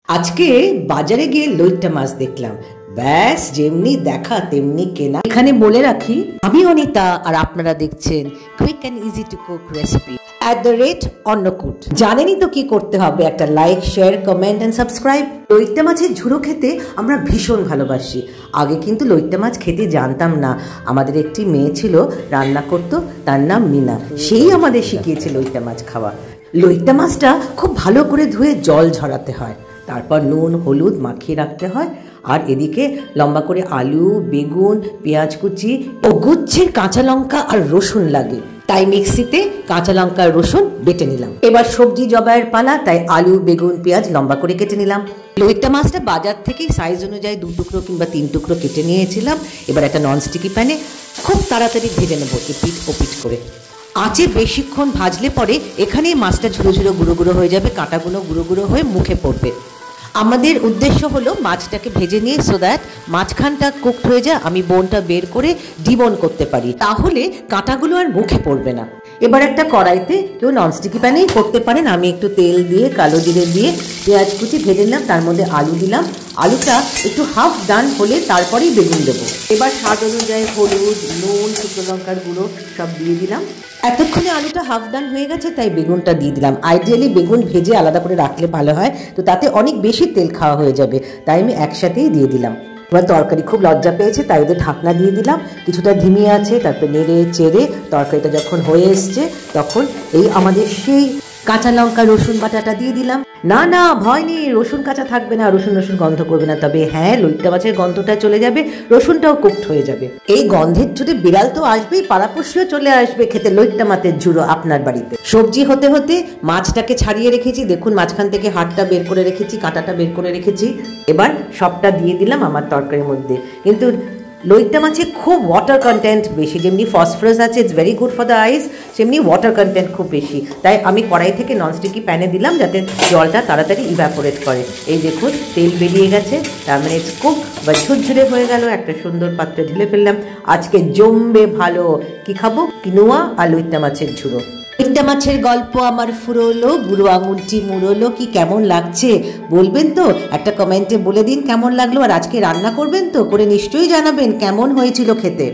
আজকে বাজারে গিয়ে লইট্টা মাছ দেখলাম। ব্যাস যেমনি দেখা তেমনি কেনা। এখানে বলে রাখি, আমি অনিতা আর আপনারা দেখছেন quick and easy to cook recipe @Annakut. জানেনই তো কি করতে হবে, একটা like, share, comment and subscribe. লইট্টা মাছের ঝুড়ো খেতে আমরা ভীষণ ভালোবাসি। আগে কিন্তু লইট্টা মাছ খেতে জানতাম না। আমাদের একটি মেয়ে ছিল, রান্না করতো, তার নাম মিনা। সেই আমাদের শিখিয়েছে লইট্টা মাছ খাওয়া। লইট্টা মাছটা খুব ভালো করে ধুয়ে জল ঝরাতে হয়, তারপর নুন হলুদ মাখিয়ে রাখতে হয়। আর এদিকে লম্বা করে আলু, বেগুন, পেঁয়াজ কুচি ও গুচ্ছের কাঁচা লঙ্কা আর রসুন লাগে, তাই মিক্সিতে কাঁচা লঙ্কা আর রসুন বেটে নিলাম। এবার সবজি জবাইয়ের পালা, তাই আলু, বেগুন, পেঁয়াজ লম্বা করে কেটে নিলাম। লইট্টা মাছটা বাজার থেকে সাইজ অনুযায়ী 2 টুকরো কিংবা 3 টুকরো কেটে নিয়েছিলাম। এবার একটা ননস্টিকি প্যানে খুব তাড়াতাড়ি ভেজে নেবো, এপিট ওপিট করে। আঁচে বেশিক্ষণ ভাজলে পরে এখানেই মাছটা ঝুড়ো ঝুড়ো গুঁড়ো গুঁড়ো হয়ে যাবে, কাঁটাগুলো গুঁড়ো গুঁড়ো হয়ে মুখে পড়বে। আমাদের উদ্দেশ্য হলো মাছটাকে ভেজে নিয়ে সো দ্যাট মাঝখানটা কুকড হয়ে যায়, আমি বোনটা বের করে ডিবোন করতে পারি, তাহলে কাঁটাগুলো আর মুখে পড়বে না। এবার একটা কড়াইতে, কেউ ননস্টিকি প্যানেই করতে পারেন, আমি একটু তেল দিয়ে কালো জিরে দিয়ে পেঁয়াজ কুচি ভেজে নিলাম, তার মধ্যে আলু দিলাম। আলুটা একটু হাফ ডান হলে তারপরেই বেগুন দেবো। এবার স্বাদ অনুযায়ী হলুদ, নুন, শুকনো লঙ্কার গুঁড়ো সব দিয়ে দিলাম। এতক্ষণে আলুটা হাফ ডান হয়ে গেছে, তাই বেগুনটা দিয়ে দিলাম। আইডিয়ালি বেগুন ভেজে আলাদা করে রাখলে ভালো হয়, তো তাতে অনেক বেশি তেল খাওয়া হয়ে যাবে, তাই আমি একসাথেই দিয়ে দিলাম। এবার তরকারি খুব লজ্জা পেয়েছে, তাই ওদের ঢাকনা দিয়ে দিলাম। কিছুটা ধিমি আছে, তারপর নেড়ে চেড়ে তরকারিটা যখন হয়ে এসছে, তখন এই আমাদের সেই কাঁচা লঙ্কা রসুন বাটাটা দিয়ে দিলাম। না না, ভয় নেই, রসুন কাঁচা থাকবে না, রসুন গন্ধ করবে না। তবে হ্যাঁ, লইট্টা মাছের গন্ধটা চলে যাবে, রসুনটাও কুকড হয়ে যাবে। এই গন্ধের চোটে বিড়াল তো আসবেই, পাড়াপড়শিও চলে আসবে খেতে লইট্টা মাছের ঝুড়ো আপনার বাড়িতে। সবজি হতে হতে মাছটাকে ছাড়িয়ে রেখেছি, দেখুন মাঝখান থেকে হাড়টা বের করে রেখেছি, কাঁটাটা বের করে রেখেছি। এবার সবটা দিয়ে দিলাম আমার তরকারির মধ্যে। কিন্তু লইট্টা মাছে খুব ওয়াটার কন্টেন্ট বেশি, যেমনি ফসফরাস আছে, it's very good for the eyes, সেমনি ওয়াটার কন্টেন্ট খুব বেশি। তাই আমি কড়াই থেকে ননস্টিকি প্যানে দিলাম, যাতে জলটা তাড়াতাড়ি ইভ্যাপোরেট করে। এই দেখুন তেল বেরিয়ে গেছে, তার মানে ইটস কুক বা ঝুরঝুরে হয়ে গেল। একটা সুন্দর পাত্রে ঢেলে ফেললাম। আজকে জমবে ভালো। কি খাবো? কিনোয়া আর লইট্টা মাছের ঝুড়ো। লইট্টা মাছের গল্প আমার ফুরোলো, বুড়ো আঙুলটি মুড়োলো। কি কেমন লাগছে বলবেন তো, একটা কমেন্টে বলে দিন কেমন লাগলো। আর আজকে রান্না করবেন তো, করে নিশ্চয়ই জানাবেন কেমন হয়েছিল খেতে।